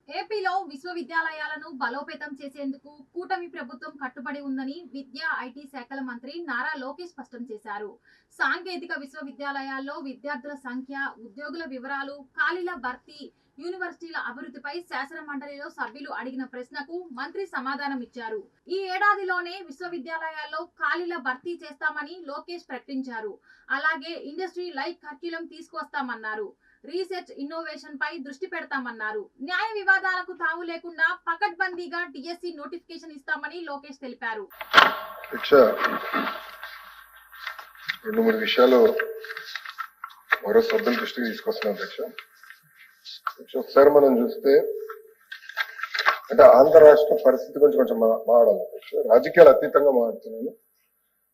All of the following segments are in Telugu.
ఏపీలో విశ్వవిద్యాలయాలను బలోపేతం చేసేందుకు కూటమి ప్రభుత్వం కట్టుబడి ఉందని విద్యా ఐటీ శాఖల మంత్రి నారా లోకేష్ స్పష్టం చేశారు. సాంకేతిక విశ్వవిద్యాలయాల్లో విద్యార్థుల సంఖ్య, ఉద్యోగుల వివరాలు, ఖాళీల భర్తీ, యూనివర్సిటీల అభివృద్ధిపై శాసన మండలిలో సభ్యులు అడిగిన ప్రశ్నకు మంత్రి సమాధానం ఇచ్చారు. ఈ ఏడాదిలోనే విశ్వవిద్యాలయాల్లో ఖాళీల భర్తీ చేస్తామని లోకేష్ ప్రకటించారు. అలాగే ఇండస్ట్రీ లైక్ కరిక్యులం తీసుకొస్తామన్నారు. రీసెర్చ్ ఇన్నోవేషన్ పై దృష్టి పెడతామన్నారు. న్యాయ వివాదాలకు తావు లేకుండా పకడ్బందీగా డిఎస్సి నోటిఫికేషన్ ఇస్తామని లోకేష్ తెలిపారు. రెండు మూడు విషయాలు మరో సభ్యుల దృష్టికి తీసుకొస్తున్నాం అధ్యక్ష. ఒకసారి మనం చూస్తే అంటే ఆంధ్ర రాష్ట్ర పరిస్థితి గురించి కొంచెం మాట్లాడాలి అధ్యక్ష. రాజకీయాలు అతీతంగా మాట్లాడుతున్నాను.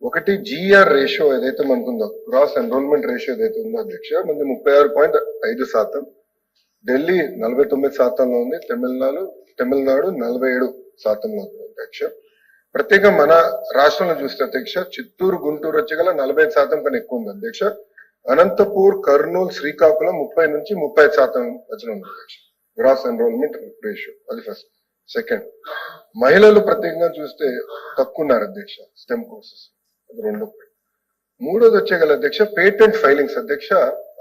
ఒకటి జిఆర్ రేషియో ఏదైతే మనకుందో, గ్రాస్ ఎన్రోల్మెంట్ రేషియో ఏదైతే ఉందో అధ్యక్ష, మనది 36.5%, ఢిల్లీ 49%లో ఉంది, తమిళనాడు 47%లో ఉంది అధ్యక్ష. ప్రత్యేకంగా మన రాష్ట్రంలో చూస్తే అధ్యక్ష, చిత్తూరు, గుంటూరు వచ్చేగల 45% కన్నా ఎక్కువ ఉంది అధ్యక్ష. అనంతపూర్, కర్నూలు, శ్రీకాకుళం 30 నుంచి 35% మధ్యన ఉంది అధ్యక్ష గ్రాస్ ఎన్రోల్మెంట్ రేషియో. అది ఫస్ట్. సెకండ్, మహిళలు ప్రత్యేకంగా చూస్తే తక్కువ ఉన్నారు అధ్యక్ష స్టెమ్ కోర్సెస్. అది రెండో. మూడోది వచ్చేగల అధ్యక్ష పేటెంట్ ఫైలింగ్స్ అధ్యక్ష.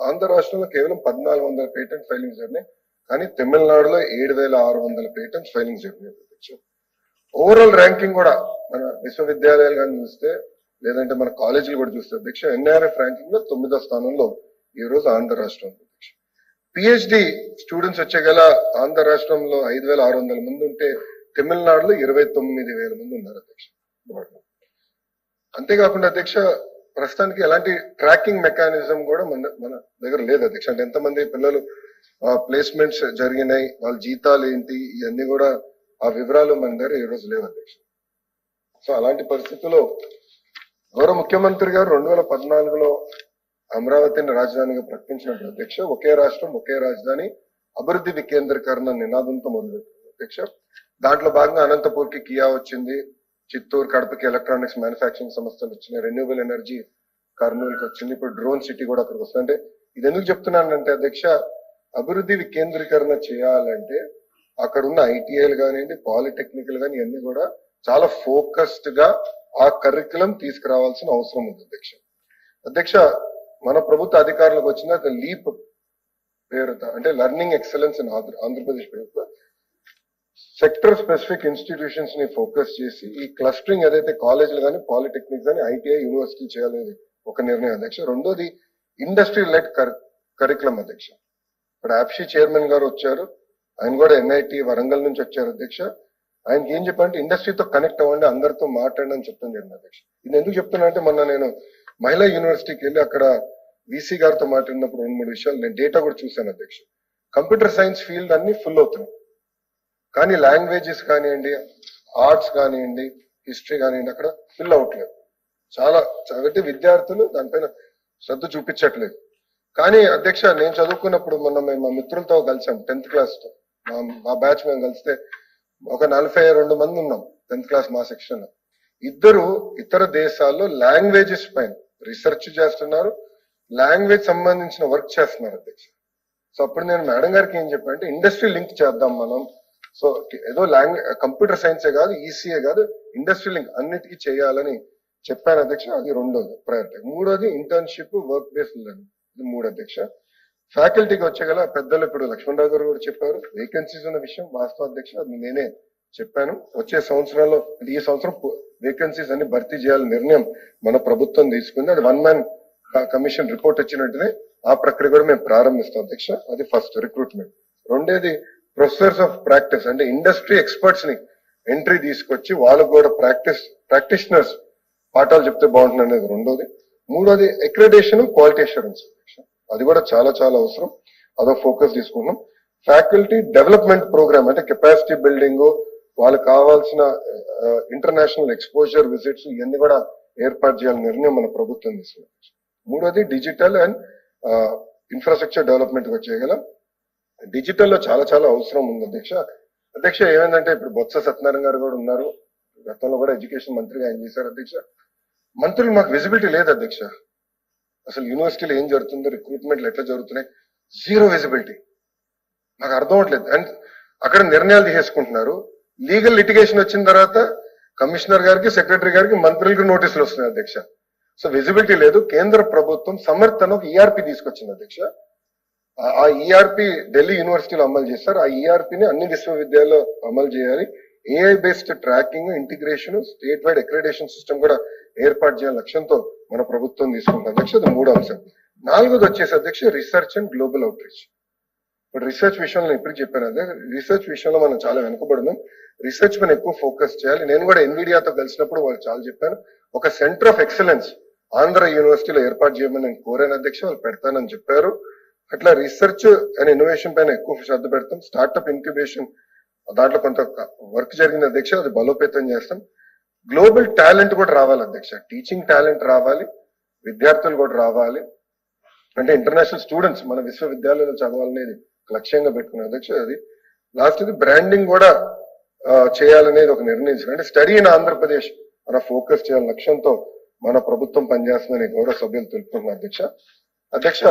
ఆంధ్ర రాష్ట్రంలో కేవలం 1400 పేటెంట్ ఫైలింగ్స్ జరిగినాయి, కానీ తమిళనాడులో 7600 పేటెంట్ ఫైలింగ్స్ జరిగినాయి అధ్యక్ష. ఓవరాల్ ర్యాంకింగ్ కూడా మన విశ్వవిద్యాలయాలు కానీ చూస్తే, లేదంటే మన కాలేజీలు కూడా చూస్తే అధ్యక్ష, ఎన్ఐఆర్ఎఫ్ ర్యాంకింగ్ లో 9వ స్థానంలో ఈ రోజు ఆంధ్ర రాష్ట్రం ఉంది అధ్యక్ష. పిహెచ్డి స్టూడెంట్స్ వచ్చేగల ఆంధ్ర రాష్ట్రంలో 5600 మంది ఉంటే, తమిళనాడులో 29,000 మంది ఉన్నారు అధ్యక్ష. అంతేకాకుండా అధ్యక్ష, ప్రస్తుతానికి ఎలాంటి ట్రాకింగ్ మెకానిజం కూడా మన దగ్గర లేదు అధ్యక్ష. అంటే ఎంతమంది పిల్లలు ప్లేస్మెంట్స్ జరిగినాయి, వాళ్ళ జీతాలు ఏంటి, ఇవన్నీ కూడా ఆ వివరాలు మన దగ్గర ఈ రోజు లేవు అధ్యక్ష. సో అలాంటి పరిస్థితుల్లో గౌరవ ముఖ్యమంత్రి గారు 2014లో అమరావతిని రాజధానిగా ప్రకటించినట్టు అధ్యక్ష, ఒకే రాష్ట్రం ఒకే రాజధాని అభివృద్ధి వికేంద్రీకరణ నినాదంతో మొదలుపెట్టింది అధ్యక్ష. దాంట్లో భాగంగా అనంతపూర్కి కియా వచ్చింది, చిత్తూరు, కడపకి ఎలక్ట్రానిక్స్ మ్యానుఫ్యాక్చరింగ్ సంస్థలు వచ్చినాయి, రెన్యూబుల్ ఎనర్జీ కర్నూలుకి వచ్చింది, ఇప్పుడు డ్రోన్ సిటీ కూడా అక్కడికి వస్తుంది. అంటే ఇది ఎందుకు చెప్తున్నానంటే అధ్యక్ష, అభివృద్ధి వికేంద్రీకరణ చేయాలంటే అక్కడ ఉన్న ఐటీఐలు కానివ్వండి, పాలిటెక్నికల్ కానీ ఇవన్నీ కూడా చాలా ఫోకస్డ్ గా ఆ కరికులం తీసుకురావాల్సిన అవసరం ఉంది అధ్యక్ష. అధ్యక్ష, మన ప్రభుత్వ అధికారులకు వచ్చిన లీప్ పేరుతో, అంటే లెర్నింగ్ ఎక్సలెన్స్ ఇన్ ఆంధ్రప్రదేశ్ ప్రభుత్వం సెక్టర్ స్పెసిఫిక్ ఇన్స్టిట్యూషన్స్ ని ఫోకస్ చేసి ఈ క్లస్టరింగ్ ఏదైతే కాలేజీలు కానీ, పాలిటెక్నిక్స్ కానీ, ఐటీఐ, యూనివర్సిటీ చేయాలనేది ఒక నిర్ణయం అధ్యక్ష. రెండోది ఇండస్ట్రీ లెడ్ కరికులం అధ్యక్ష. ఇప్పుడు యాప్షీ చైర్మన్ గారు వచ్చారు, ఆయన కూడా ఎన్ఐటి వరంగల్ నుంచి వచ్చారు అధ్యక్ష. ఆయనకి ఏం చెప్పాలంటే ఇండస్ట్రీతో కనెక్ట్ అవ్వండి, అందరితో మాట్లాడండి అని చెప్తాను జరిగింది అధ్యక్ష. ఇది ఎందుకు చెప్తున్నా అంటే, మొన్న నేను మహిళా యూనివర్సిటీకి వెళ్ళి అక్కడ వీసీ గారితో మాట్లాడినప్పుడు 2-3 విషయాలు నేను డేటా కూడా చూశాను అధ్యక్ష. కంప్యూటర్ సైన్స్ ఫీల్డ్ అన్ని ఫుల్ అవుతున్నాయి, కానీ లాంగ్వేజెస్ కానివ్వండి, ఆర్ట్స్ కానివ్వండి, హిస్టరీ కానివ్వండి అక్కడ ఫిల్ అవట్లేదు. చాలా కాబట్టి విద్యార్థులు దానిపైన శ్రద్ధ చూపించట్లేదు. కానీ అధ్యక్ష, నేను చదువుకున్నప్పుడు మొన్న మేము మా మిత్రులతో కలిసాం 10th క్లాస్ తో, మా బ్యాచ్ మేము కలిస్తే ఒక 42 మంది ఉన్నాం 10th క్లాస్ మా సెక్షన్ లో. ఇద్దరు ఇతర దేశాల్లో లాంగ్వేజెస్ పైన రీసెర్చ్ చేస్తున్నారు, లాంగ్వేజ్ సంబంధించిన వర్క్ చేస్తున్నారు అధ్యక్ష. సో అప్పుడు నేను మేడం గారికి ఏం చెప్పానంటే, ఇండస్ట్రీ లింక్ చేద్దాం మనం. సో ఏదో కంప్యూటర్ సైన్సే కాదు, ఈసీఏ కాదు, ఇండస్ట్రీ లింక్ అన్నిటికీ చేయాలని చెప్పాను అధ్యక్ష. అది రెండోది ప్రయారిటీ. మూడోది ఇంటర్న్షిప్, వర్క్ బేస్డ్ లెర్నింగ్. ఇది 3 అధ్యక్ష. ఫ్యాకల్టీకి వచ్చేగల పెద్దలు ఇప్పుడు లక్ష్మణరావు గారు కూడా చెప్పారు, వేకెన్సీస్ ఉన్న విషయం వాస్తవ అధ్యక్ష. అది నేనే చెప్పాను. వచ్చే సంవత్సరాల్లో, ఈ సంవత్సరం వేకెన్సీస్ అన్ని భర్తీ చేయాలని నిర్ణయం మన ప్రభుత్వం తీసుకుంది. అది 1 మ్యాన్ కమిషన్ రిపోర్ట్ వచ్చిన వెంటనే ఆ ప్రక్రియ కూడా మేము ప్రారంభిస్తాం అధ్యక్ష. అది ఫస్ట్ రిక్రూట్మెంట్. రెండేది ప్రొఫెసర్స్ ఆఫ్ ప్రాక్టీస్, అంటే ఇండస్ట్రీ ఎక్స్పర్ట్స్ ని ఎంట్రీ తీసుకొచ్చి వాళ్ళకు కూడా ప్రాక్టీషనర్స్ పాఠాలు చెప్తే బాగుంటుంది అనేది రెండోది. మూడోది అక్రిడిటేషన్, క్వాలిటీ అష్యూరెన్స్. అది కూడా చాలా చాలా అవసరం, అదో ఫోకస్ తీసుకున్నాం. ఫ్యాకల్టీ డెవలప్మెంట్ ప్రోగ్రామ్, అంటే కెపాసిటీ బిల్డింగ్, వాళ్ళకి కావాల్సిన ఇంటర్నేషనల్ ఎక్స్పోజర్ విజిట్స్ ఇవన్నీ కూడా ఏర్పాటు చేయాలని నిర్ణయం మన ప్రభుత్వం తీసుకుంది. మూడోది డిజిటల్ అండ్ ఇన్ఫ్రాస్ట్రక్చర్ డెవలప్మెంట్ వచ్చేయగల డిజిటల్ లో చాలా చాలా అవసరం ఉంది అధ్యక్ష. ఏమైందంటే ఇప్పుడు బొత్స సత్యనారాయణ గారు కూడా ఉన్నారు, గతంలో కూడా ఎడ్యుకేషన్ మంత్రిగా ఆయన చేశారు అధ్యక్ష. మంత్రులు మాకు విజిబిలిటీ లేదు అధ్యక్ష. అసలు యూనివర్సిటీలో ఏం జరుగుతుందో, రిక్రూట్మెంట్లు ఎట్లా జరుగుతున్నాయి, జీరో విజిబిలిటీ. నాకు అర్థం అవట్లేదు. అండ్ అక్కడ నిర్ణయాలు తీసేసుకుంటున్నారు. లీగల్ లిటిగేషన్ వచ్చిన తర్వాత కమిషనర్ గారికి, సెక్రటరీ గారికి, మంత్రులకు నోటీసులు వస్తున్నాయి అధ్యక్ష. సో విజిబిలిటీ లేదు. కేంద్ర ప్రభుత్వం సమర్థన ఒక ఈఆర్పి తీసుకొచ్చింది అధ్యక్ష. ఆ ఈఆర్పి ఢిల్లీ యూనివర్సిటీలో అమలు చేస్తారు. ఆ ఈఆర్పిని అన్ని విశ్వవిద్యాలయాల్లో అమలు చేయాలి. AI based tracking, integration, state wide accreditation system కూడా ఏర్పాటు చేయాలని లక్ష్యంతో మన ప్రభుత్వం తీసుకుంటుంది అధ్యక్ష. అది 3వ అంశం. 4వది వచ్చేసి అధ్యక్ష research and global out reach. ఇప్పుడు రీసెర్చ్ విషయంలో ఇప్పుడు చెప్పాను అదే, రీసెర్చ్ విషయంలో మనం చాలా వెనుకబడినాం. రీసెర్చ్ పైన ఎక్కువ ఫోకస్ చేయాలి. నేను కూడా ఎన్విడియాతో కలిసినప్పుడు వాళ్ళు చాలా చెప్పాను. ఒక సెంటర్ ఆఫ్ ఎక్సలెన్స్ ఆంధ్ర యూనివర్సిటీలో ఏర్పాటు చేయమని నేను కోరాను అధ్యక్ష. వాళ్ళు పెడతానని చెప్పారు. అట్లా రీసెర్చ్ అండ్ ఇన్నోవేషన్ పైన ఎక్కువ శ్రద్ధ పెడతాం. స్టార్ట్అప్ ఇంక్యుబేషన్ దాంట్లో కొంత వర్క్ జరిగింది అధ్యక్ష, అది బలోపేతం చేస్తాం. గ్లోబల్ టాలెంట్ కూడా రావాలి అధ్యక్ష. టీచింగ్ టాలెంట్ రావాలి, విద్యార్థులు కూడా రావాలి. అంటే ఇంటర్నేషనల్ స్టూడెంట్స్ మన విశ్వవిద్యాలయంలో చదవాలనేది లక్ష్యంగా పెట్టుకునే అధ్యక్ష. అది లాస్ట్ ఇది బ్రాండింగ్ కూడా చేయాలనేది ఒక నిర్ణయించారు. అంటే స్టడీ ఇన్ ఆంధ్రప్రదేశ్ మన ఫోకస్ చేయాలని లక్ష్యంతో మన ప్రభుత్వం పనిచేస్తుందని గౌరవ సభ్యులు తెలుపుతున్నారు అధ్యక్ష. అధ్యక్ష,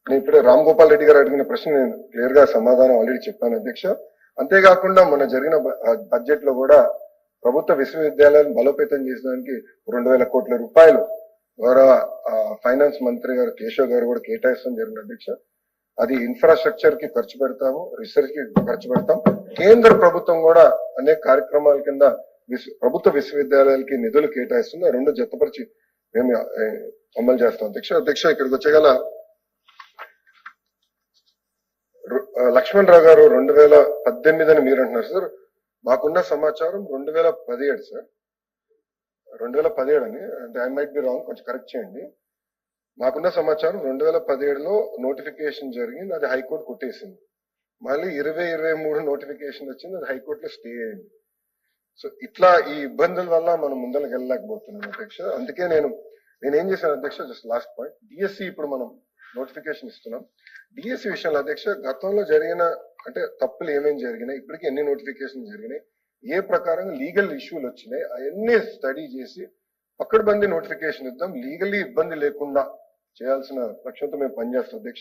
నేను ఇప్పుడే రామ్ గోపాల్ రెడ్డి గారు అడిగిన ప్రశ్న నేను క్లియర్ గా సమాధానం ఆల్రెడీ చెప్పాను అధ్యక్ష. అంతేకాకుండా మన జరిగిన బడ్జెట్ లో కూడా ప్రభుత్వ విశ్వవిద్యాలయాలను బలోపేతం చేసడానికి 2,000 కోట్ల రూపాయలు గౌరవ ఫైనాన్స్ మంత్రి గారు కేశవ్ గారు కూడా కేటాయించడం జరిగింది అధ్యక్ష. అది ఇన్ఫ్రాస్ట్రక్చర్ కి ఖర్చు పెడతాము, రీసెర్చ్ కి ఖర్చు పెడతాం. కేంద్ర ప్రభుత్వం కూడా అనేక కార్యక్రమాల కింద ప్రభుత్వ విశ్వవిద్యాలయాలకి నిధులు కేటాయిస్తుంది. ఆ రెండు జతపరిచి మేము అమలు చేస్తాం అధ్యక్ష. అధ్యక్ష, ఇక్కడికి వచ్చేగల లక్ష్మణ్ రావు గారు 2018 అని మీరు అంటున్నారు సార్. మాకున్న సమాచారం 2017 సార్. 2017 అని, అంటే ఐ మైట్ బి రాంగ్, కొంచెం కరెక్ట్ చేయండి. మాకున్న సమాచారం 2017లో నోటిఫికేషన్ జరిగింది, అది హైకోర్టు కొట్టేసింది. మళ్ళీ 2023 నోటిఫికేషన్ వచ్చింది, అది హైకోర్టులో స్టే అయింది. సో ఇట్లా ఈ ఇబ్బందుల వల్ల మనం ముందరకు వెళ్ళలేకపోతున్నాం అధ్యక్ష. అందుకే నేనేం చేశాను అధ్యక్ష, జస్ట్ లాస్ట్ పాయింట్, డిఎస్సి ఇప్పుడు మనం నోటిఫికేషన్ ఇస్తున్నాం. డిఎస్సి విషయంలో అధ్యక్ష, గతంలో జరిగిన అంటే తప్పులు ఏమేమి జరిగినాయి, ఇప్పటికీ ఎన్ని నోటిఫికేషన్ జరిగినాయి, ఏ ప్రకారంగా లీగల్ ఇష్యూలు వచ్చినాయి, అవన్నీ స్టడీ చేసి పక్కడబంది నోటిఫికేషన్ ఇద్దాం. లీగల్లీ ఇబ్బంది లేకుండా చేయాల్సిన లక్ష్యంతో మేము పనిచేస్తాం అధ్యక్ష.